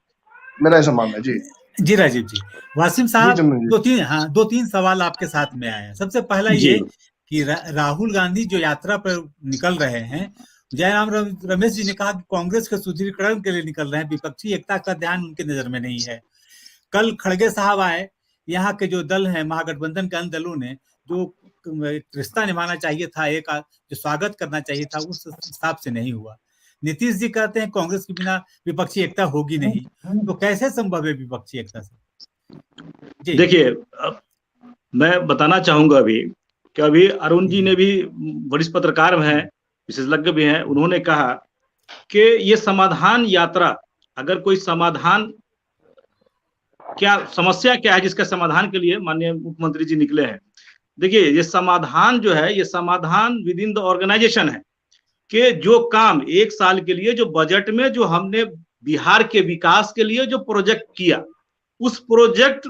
मेरा ऐसा मानना है। जी राजीव जी। वासिम साहब दो तीन सवाल आपके साथ में आए हैं। सबसे पहला ये कि राहुल गांधी जो यात्रा पर निकल रहे हैं, जयराम रमेश जी ने कहा कि कांग्रेस के सुदृढ़ीकरण के लिए निकल रहे हैं, विपक्षी एकता का ध्यान उनके नजर में नहीं है। कल खड़गे साहब आए, यहाँ के जो दल है महागठबंधन के अन्य दलों ने जो रिश्ता निभाना चाहिए था, एक जो स्वागत करना चाहिए था, उस हिसाब से नहीं हुआ। नीतीश जी कहते हैं कांग्रेस के बिना विपक्षी एकता होगी नहीं, तो कैसे संभव है विपक्षी एकता से? देखिए मैं बताना चाहूंगा अभी कि अभी अरुण जी ने भी वरिष्ठ पत्रकार हैं, विशेषज्ञ भी हैं, उन्होंने कहा कि ये समाधान यात्रा अगर कोई समाधान क्या समस्या क्या है जिसका समाधान के लिए माननीय मुख्यमंत्री जी निकले हैं। देखिए ये समाधान जो है ये समाधान विद इन द ऑर्गेनाइजेशन है कि जो काम एक साल के लिए जो बजट में जो हमने बिहार के विकास के लिए जो प्रोजेक्ट किया, उस प्रोजेक्ट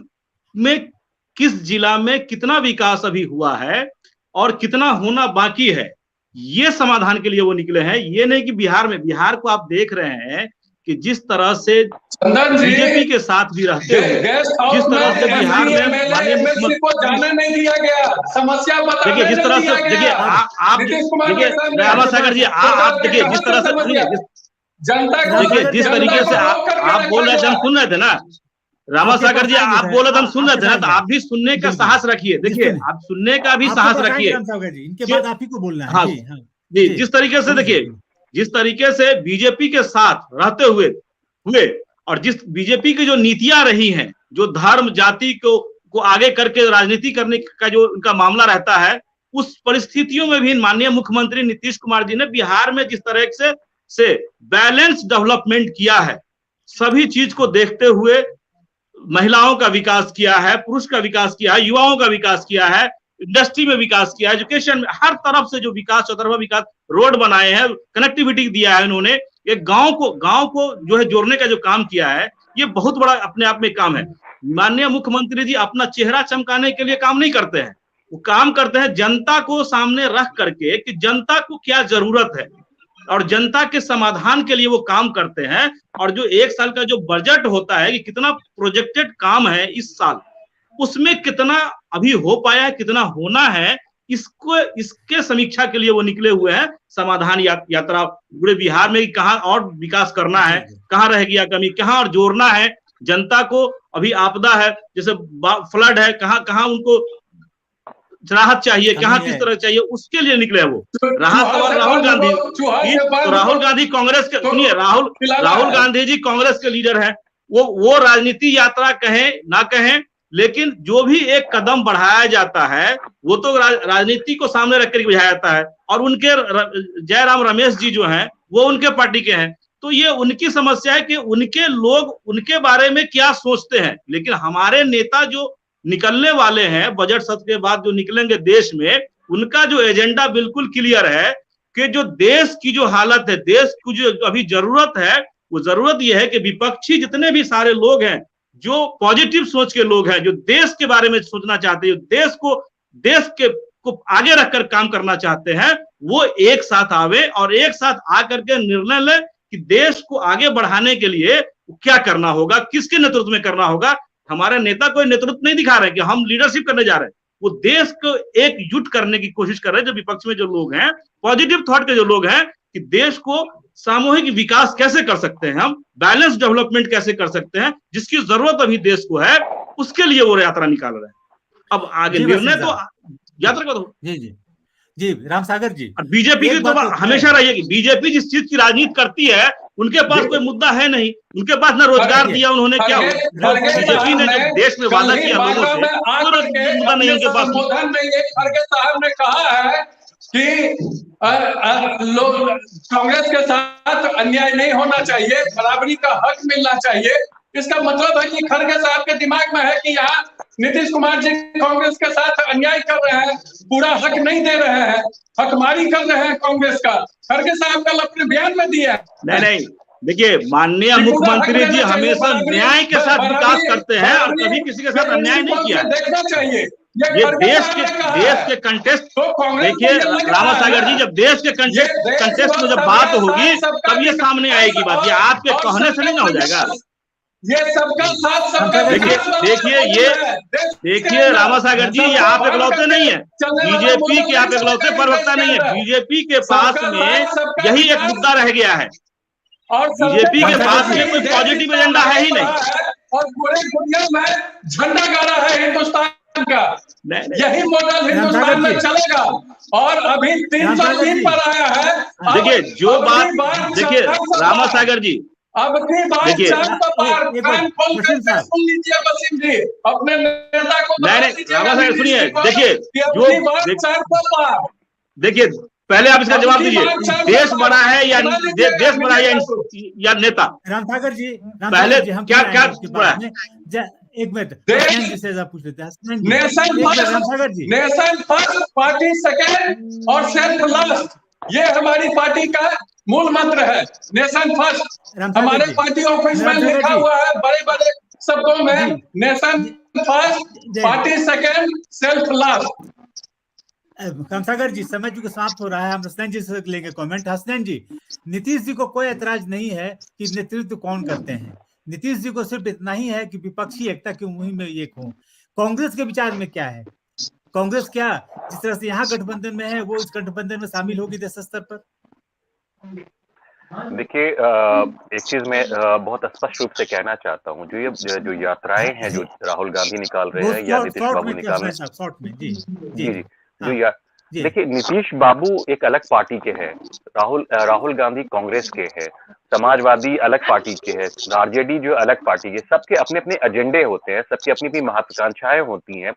में किस जिला में कितना विकास अभी हुआ है और कितना होना बाकी है, ये समाधान के लिए वो निकले हैं। ये नहीं कि बिहार को आप देख रहे हैं कि जिस तरह से बीजेपी के साथ भी रहते हुए जिस तरह से बिहार में को जाने नहीं दिया गया, समस्या देखिए जिस तरह से देखिए आप देखिए रामा सागर जी आप देखिए जिस तरह से जनता देखिए जिस तरीके से आप बोल रहे थे हम सुन रहे थे ना, रामा सागर जी आप बोल रहे थे हम सुन रहे थे ना, तो आप भी सुनने का साहस रखिए। देखिए आप सुनने का भी साहस रखिए, इनके बाद आप ही को बोलना है। हाँ जी, जिस तरीके से देखिए जिस तरीके से बीजेपी के साथ रहते हुए और जिस बीजेपी की जो नीतियां रही हैं, जो धर्म जाति को आगे करके राजनीति करने का जो उनका मामला रहता है, उस परिस्थितियों में भी माननीय मुख्यमंत्री नीतीश कुमार जी ने बिहार में जिस तरह से बैलेंस डेवलपमेंट किया है, सभी चीज को देखते हुए महिलाओं का विकास किया है, पुरुष का विकास किया है, युवाओं का विकास किया है, इंडस्ट्री में विकास किया, एजुकेशन में, हर तरफ से जो विकास चौतरफा विकास, रोड बनाए हैं, कनेक्टिविटी दिया है उन्होंने, ये गांव को जो है जोड़ने का जो काम किया है, ये बहुत बड़ा अपने आप में काम है। माननीय मुख्यमंत्री जी अपना चेहरा चमकाने के लिए काम नहीं करते हैं, वो काम करते हैं जनता को सामने रख करके कि जनता को क्या जरूरत है और जनता के समाधान के लिए वो काम करते हैं। और जो एक साल का जो बजट होता है कि कितना प्रोजेक्टेड काम है इस साल, उसमें कितना अभी हो पाया है, कितना होना है, इसके समीक्षा के लिए वो निकले हुए हैं। समाधान यात्रा पूरे बिहार में कहाँ और विकास करना है, कहाँ रह गया कमी, कहाँ और जोड़ना है जनता को। अभी आपदा है, जैसे फ्लड है, कहाँ उनको राहत चाहिए, कहाँ किस तरह चाहिए, उसके लिए निकले वो राहत। और राहुल गांधी कांग्रेस के, सुनिए राहुल गांधी जी कांग्रेस के लीडर हैं, वो राजनीति यात्रा कहें ना कहें, लेकिन जो भी एक कदम बढ़ाया जाता है वो तो राजनीति को सामने रख कर बढ़ाया जाता है। और उनके जयराम रमेश जी जो हैं वो उनके पार्टी के हैं, तो ये उनकी समस्या है कि उनके लोग उनके बारे में क्या सोचते हैं। लेकिन हमारे नेता जो निकलने वाले हैं बजट सत्र के बाद, जो निकलेंगे देश में, उनका जो एजेंडा बिल्कुल क्लियर है कि जो देश की जो हालत है, देश को जो अभी जरूरत है, वो जरूरत यह है कि विपक्षी जितने भी सारे लोग हैं जो पॉजिटिव सोच के लोग हैं, जो देश के बारे में सोचना चाहते हैं, जो देश को आगे रखकर काम करना चाहते हैं, वो एक साथ आवे और एक साथ आकर के निर्णय ले कि देश को आगे बढ़ाने के लिए क्या करना होगा, किसके नेतृत्व में करना होगा। हमारे नेता कोई नेतृत्व नहीं दिखा रहे कि हम लीडरशिप करने जा रहे हैं, वो देश को एकजुट करने की कोशिश कर रहे हैं। जो विपक्ष में जो लोग हैं, पॉजिटिव थॉट के जो लोग हैं, कि देश को सामूहिक विकास कैसे कर सकते हैं, हम बैलेंस डेवलपमेंट कैसे कर सकते हैं, जिसकी जरूरत अभी देश को है, उसके लिए वो यात्रा निकाल रहे हैं। अब आगे निर्णय तो यात्रा का तो जी राम सागर जी, और बीजेपी की तो हमेशा रही है कि बीजेपी जिस चीज की राजनीति करती है, उनके पास कोई मुद्दा है नहीं, उनके पास ना रोजगार दिया उन्होंने, क्या बीजेपी ने जो देश में वादा किया लोगों से, कोई मुद्दा नहीं उनके पास। खड़गे साहब ने कहा है कि लोग कांग्रेस के साथ अन्याय नहीं होना चाहिए, बराबरी का हक मिलना चाहिए। इसका मतलब है कि खड़गे साहब के दिमाग में है कि यहाँ नीतीश कुमार जी कांग्रेस के साथ अन्याय कर रहे हैं, पूरा हक नहीं दे रहे हैं, हकमारी कर रहे हैं कांग्रेस का। खड़गे साहब कल अपने बयान में दिया है। नहीं, देखिए माननीय मुख्यमंत्री जी हमेशा न्याय के साथ विकास करते हैं और कभी किसी के साथ अन्याय नहीं किया। देखना चाहिए ये देश के कंटेस्ट, देखिए रामा सागर जी, जब देश के कंटेस्ट में जब बात होगी तब ये सामने आएगी बात, ये आपके कहने से नहीं ना हो जाएगा। ये सबका साथ सबका देखिए रामा सागर जी, ये आप इकलौते नहीं है, बीजेपी के आप इकलौते प्रवक्ता नहीं है। बीजेपी के पास में यही एक मुद्दा रह गया है, और बीजेपी के पास में कोई पॉजिटिव एजेंडा है ही नहीं, और पूरे दुनिया में झंडा गाड़ा है हिंदुस्तान का। यही मॉडल हिंदुस्तान में चलेगा। और अभी 303 पर आया है। देखिए जो बात, देखिए रामा सागर जी, अब की बात सुन लीजिए वसीम जी, अपने नेता को नहीं रामा सागर सुनिए। देखिए जो देखिए पहले आप इसका जवाब दीजिए, देश बड़ा है या देश बड़ा है या नेता? राम सागर जी पहले क्या बड़ा है? एक मिनट पूछ लेते हैं। नेशन फर्स्ट, पार्टी सेकेंड और सेल्फ लास्ट, ये हमारी पार्टी का मूल मंत्र है। नेशन फर्स्ट हमारे पार्टी ऑफिस में लिखा हुआ है बड़े बड़े शब्दों में, nation first, party second, self last. Ramsagar ji, समय जो समाप्त हो रहा है, हम हसनैन जी से लेंगे कमेंट। हसनैन जी, नीतीश जी को कोई ऐतराज नहीं है कि नेतृत्व कौन करते हैं, नीतीश जी को सिर्फ इतना ही है कि विपक्षी एकता की मुहिम में एक हो। कांग्रेस के विचार में क्या है? कांग्रेस क्या जिस तरह से यहाँ गठबंधन में है, वो इस गठबंधन में शामिल होगी देश स्तर पर? देखिए एक चीज मैं बहुत स्पष्ट रूप से कहना चाहता हूँ, जो यात्राएं हैं जो राहुल गांधी निकाल रहे हैं या नीतीश बाबू निकाल रहे हैं, देखिए नीतीश बाबू एक अलग पार्टी के हैं, राहुल गांधी कांग्रेस के हैं, समाजवादी अलग पार्टी के हैं, आरजेडी जो अलग पार्टी के, सबके अपने अपने एजेंडे होते हैं, सबकी अपनी अपनी महत्वाकांक्षाएं होती हैं।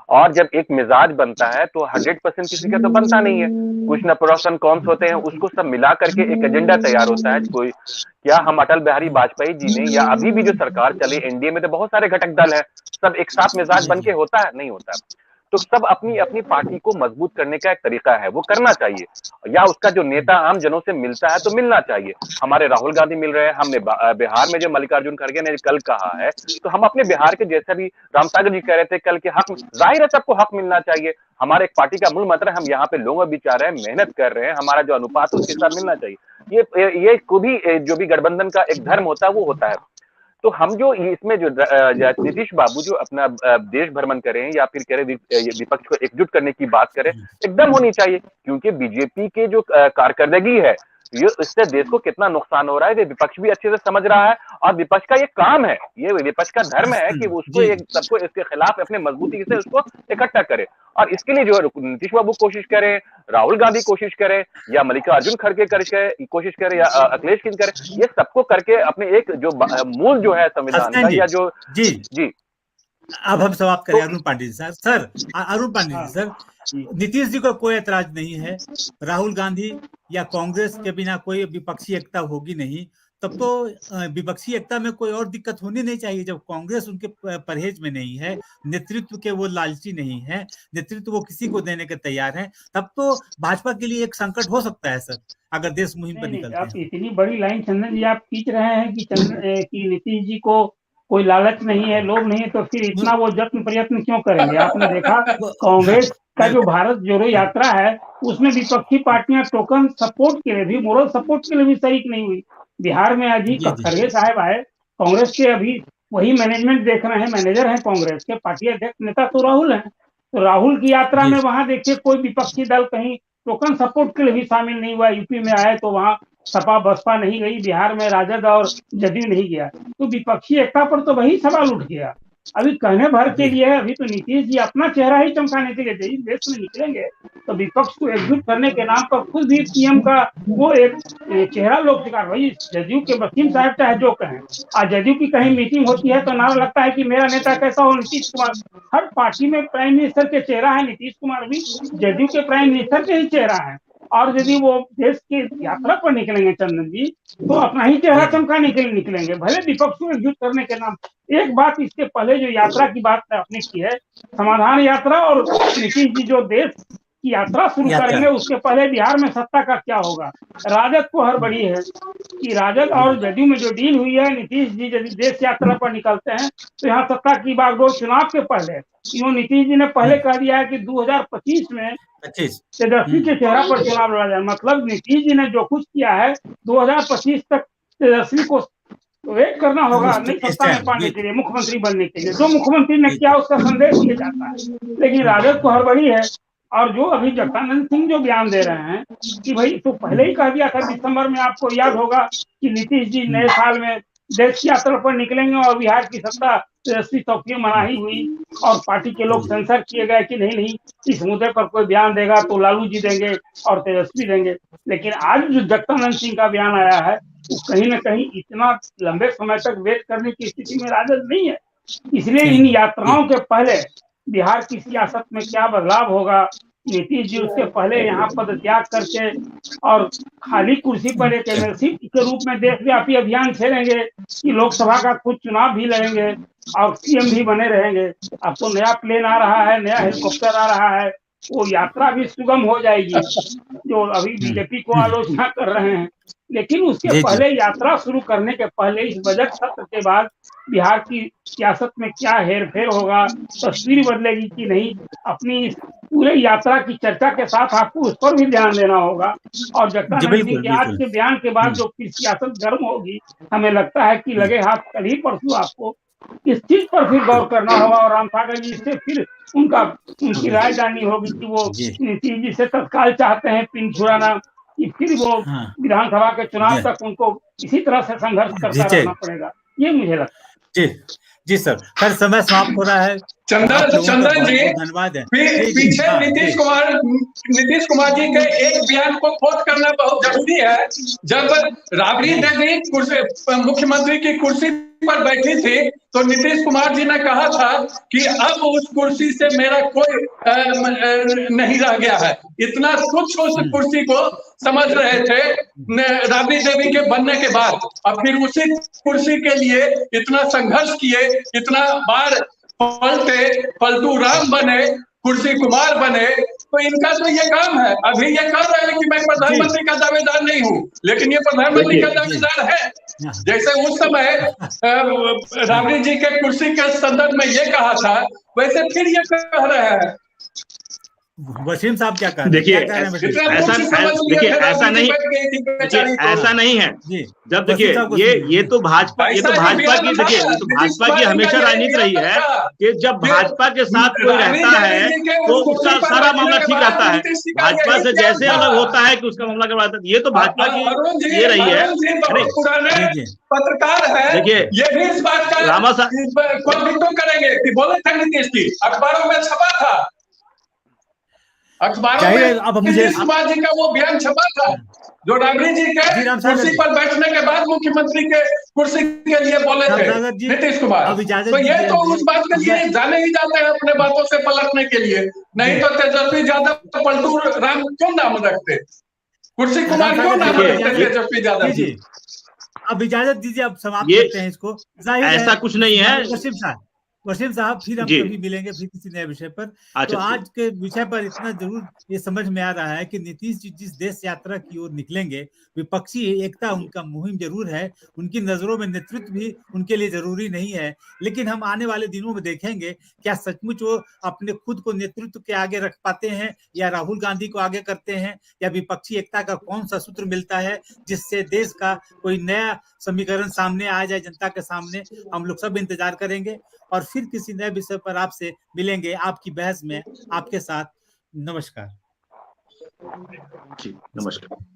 और जब एक मिजाज बनता है तो 100% किसी का तो बनता नहीं है, कुछ न प्रोस एंड कॉन्स होते हैं, उसको सब मिला करके एक एजेंडा तैयार होता है। कोई क्या हम अटल बिहारी वाजपेयी जी ने या अभी भी जो सरकार चली एनडीए में तो बहुत सारे घटक दल है, सब एक साथ मिजाज बन के होता है? नहीं होता है। तो सब अपनी अपनी पार्टी को मजबूत करने का एक तरीका है, वो करना चाहिए, या उसका जो नेता आम जनों से मिलता है तो मिलना चाहिए। हमारे राहुल गांधी मिल रहे हैं, हमने बिहार में जो मल्लिकार्जुन खड़गे ने कल कहा है, तो हम अपने बिहार के जैसे भी रामसागर जी कह रहे थे कल के हक, जाहिर है सबको हक मिलना चाहिए। हमारे एक पार्टी का मूल मंत्र है, हम यहाँ पे लोगों में विचार रहे हैं, मेहनत कर रहे हैं, हमारा जो अनुपात उसके साथ मिलना चाहिए। ये को भी जो भी गठबंधन का एक धर्म होता है वो होता है। तो हम जो इसमें जो नीतीश बाबू जो अपना देश भ्रमण करें या फिर कह रहे विपक्ष को एकजुट करने की बात करें, एकदम होनी चाहिए, क्योंकि बीजेपी के जो कारकर्दगी है ये इससे देश को कितना नुकसान हो रहा है, ये विपक्ष भी अच्छे से समझ रहा है। और विपक्ष का ये काम है, ये विपक्ष का धर्म है कि उसको सबको इसके खिलाफ अपने मजबूती से उसको इकट्ठा करे। और इसके लिए जो नीतीश बाबू कोशिश करें, राहुल गांधी कोशिश करें, या मल्लिकार्जुन खड़गे कोशिश करे, या अखिलेश सिंह करे, ये सबको करके अपने एक जो मूल जो है संविधान का या जो जी अब हम समाप्त करें। अरुण पांडे जी सर, अरुण पांडे जी सर, नीतीश जी को कोई ऐतराज नहीं है, राहुल गांधी या कांग्रेस के बिना कोई विपक्षी एकता होगी नहीं, तब तो विपक्षी एकता में कोई और दिक्कत होनी नहीं चाहिए। जब कांग्रेस उनके परहेज में नहीं है, नेतृत्व के वो लालची नहीं है, नेतृत्व वो किसी को देने के तैयार है, तब तो भाजपा के लिए एक संकट हो सकता है सर, अगर देश मुहिम पर निकलते हैं। आप इतनी बड़ी लाइन चंदन जी आप खींच रहे हैं कि नीतीश जी को कोई लालच नहीं है, लोभ नहीं है, तो फिर इतना वो जत्न प्रयत्न क्यों करेंगे? आपने देखा कांग्रेस का जो भारत जोड़ो यात्रा है उसमें विपक्षी पार्टियां टोकन सपोर्ट के लिए भी, मोरल सपोर्ट के लिए भी शरीक नहीं हुई। बिहार में अभी खड़गे साहब आए, कांग्रेस के अभी वही मैनेजमेंट देख रहे हैं, मैनेजर हैं कांग्रेस के, पार्टी अध्यक्ष नेता तो राहुल हैं। तो राहुल की यात्रा में वहां देखिए कोई विपक्षी दल कहीं टोकन सपोर्ट के लिए भी शामिल नहीं हुआ। यूपी में आए तो वहां सपा बसपा नहीं गई, बिहार में राजद और जदयू नहीं गया, तो विपक्षी एकता पर तो वही सवाल उठ गया। अभी कहने भर के लिए है, अभी तो नीतीश जी अपना चेहरा ही चमकाने के लिए देश में निकलेंगे, तो विपक्ष को एकजुट करने के नाम पर खुद भी पीएम का वो एक चेहरा लोग दिखा। वही जदयू के वसीम साहब चाहे जो कहें, आज जदयू की कहीं मीटिंग होती है तो नारा लगता है कि मेरा नेता कैसा हो, नीतीश कुमार। हर पार्टी में प्राइम मिनिस्टर के चेहरा है, नीतीश कुमार भी जदयू के प्राइम मिनिस्टर के ही चेहरा है। और यदि वो देश की यात्रा पर निकलेंगे चंदन जी, तो अपना ही चेहरा चमकाने के लिए निकलेंगे, भले विपक्ष को एकजुट करने के नाम। एक बात इसके पहले जो यात्रा की बात आपने की है, समाधान यात्रा, और नीतीश जी जो देश की यात्रा शुरू करेंगे उसके पहले बिहार में सत्ता का क्या होगा। राजद को हड़बड़ी है कि राजद और जदयू में जो डील हुई है, नीतीश जी यदि देश यात्रा पर निकलते हैं तो यहाँ सत्ता की बागडोर चुनाव के पहले, नीतीश जी ने पहले कह दिया है कि 2025 में तेजस्वी के चेहरा पर चुनाव लड़ा जाए। मतलब नीतीश जी ने जो कुछ किया है 2025 तक तेजस्वी को वेट करना होगा नहीं सत्ता में पाने के लिए, मुख्यमंत्री बनने के लिए। जो मुख्यमंत्री ने किया उसका संदेश दिया जाता है, लेकिन राजद को हड़बड़ी है। और जो अभी जगदानंद सिंह जो बयान दे रहे हैं कि भाई तो पहले ही कह दिया था दिसंबर में, आपको याद होगा कि नीतीश जी नए साल में देश की यात्रा पर निकलेंगे और बिहार की सत्ता तेजस्वी चौकी मनाही हुई और पार्टी के लोग सेंसर किए गए कि नहीं इस मुद्दे पर कोई बयान देगा तो लालू जी देंगे और तेजस्वी देंगे। लेकिन आज जो जगदानंद सिंह का बयान आया है वो कहीं ना कहीं इतना लंबे समय तक वेट करने की स्थिति में राजद नहीं है। इसलिए इन यात्राओं के पहले बिहार की सियासत में क्या बदलाव होगा, नीतीश जी उसके पहले यहाँ पद त्याग करके और खाली कुर्सी पर एक एमएलसी के रूप में देशव्यापी अभियान छेड़ेंगे कि लोकसभा का खुद चुनाव भी लड़ेंगे और सीएम भी बने रहेंगे। अब तो नया प्लेन आ रहा है, नया हेलीकॉप्टर आ रहा है, वो यात्रा भी सुगम हो जाएगी जो अभी बीजेपी को आलोचना कर रहे हैं। लेकिन उसके पहले यात्रा शुरू करने के पहले इस बजट सत्र के बाद बिहार की सियासत में क्या हेरफेर होगा, तस्वीर बदलेगी कि नहीं, अपनी पूरे यात्रा की चर्चा के साथ आपको उस पर भी ध्यान देना होगा। और जगदानंद सिंह के आज के बयान के बाद जो फिर सियासत गर्म होगी, हमें लगता है कि लगे हाथ कल ही परसों आपको इस चीज पर फिर गौर करना होगा और रामसागर जी से फिर उनकी राय जाननी होगी कि वो नीतीश जी से तत्काल चाहते हैं पिन छुड़ाना कि फिर वो विधानसभा के चुनाव तक उनको इसी तरह से संघर्ष करता रहना पड़ेगा, ये मुझे लगता है। जी सर, हर समय समाप्त हो रहा है। चंदन जी धन्यवाद है। पीछे नीतीश कुमार जी के एक बयान को कोट करना बहुत जरूरी है। जब राबड़ी देवी मुख्यमंत्री की कुर्सी पर बैठी थी तो नीतीश कुमार जी ने कहा था कि अब उस कुर्सी से मेरा कोई नहीं रह गया है। इतना तुच्छ उस कुर्सी को समझ रहे थे राबड़ी देवी के बनने के बाद, और फिर उसी कुर्सी के लिए इतना संघर्ष किए, इतना बार पलटू राम बने, कुर्सी कुमार बने। तो इनका तो ये काम है। अभी ये कह रहे हैं कि मैं प्रधानमंत्री का दावेदार नहीं हूँ, लेकिन ये प्रधानमंत्री का दावेदार है। जैसे उस समय राबड़ी जी के कुर्सी के संदर्भ में ये कहा था, वैसे फिर ये कह रहे हैं। वसीम साहब क्या कह रहे हैं? देखिए ऐसा नहीं है। जब देखिए ये तो भाजपा की देखिए ये तो भाजपा की हमेशा राजनीति रही है कि जब भाजपा के साथ कोई रहता है तो उसका सारा मामला ठीक रहता है। भाजपा से जैसे अलग होता है कि उसका मामला करवाता है। ये तो भाजपा की ये रही है। पत्रकार है, देखिए ये भी इस बात का रामा साहब करेंगे कि बोले थे नीतीश जी, अखबारों में छपा था, अखबारों में नीतीश कुमार जी का वो बयान छपा था जो राबड़ी जी के कुर्सी पर बैठने के बाद मुख्यमंत्री के कुर्सी के लिए बोले थे नीतीश कुमार। तो ये तो उस बात के लिए जाने ही जाते हैं अपने बातों से पलटने के लिए, नहीं तो तेजस्वी यादव पलटू राम क्यों नाम रखते, कुर्सी कुमार क्यों नाम रखते तेजस्वी यादव जी। अब इजाजत दीजिए, अब समाप्त करते हैं इसको। ऐसा कुछ नहीं है। वसीम साहब वसीम साहब, फिर हम जी। कभी मिलेंगे फिर किसी नए विषय पर। अच्छा, तो आज के विषय पर इतना जरूर ये समझ में आ रहा है कि नीतीश जी जिस देश यात्रा की ओर निकलेंगे, विपक्षी एकता उनका मुहिम जरूर है, उनकी नजरों में नेतृत्व भी उनके लिए जरूरी नहीं है, लेकिन हम आने वाले दिनों में देखेंगे क्या सचमुच वो अपने खुद को नेतृत्व के आगे रख पाते हैं, या राहुल गांधी को आगे करते हैं, या विपक्षी एकता का कौन सा सूत्र मिलता है जिससे देश का कोई नया समीकरण सामने आ जाए जनता के सामने। हम लोग सब इंतजार करेंगे और फिर किसी नए विषय पर आपसे मिलेंगे आपकी बहस में आपके साथ। नमस्कार जी, नमस्कार।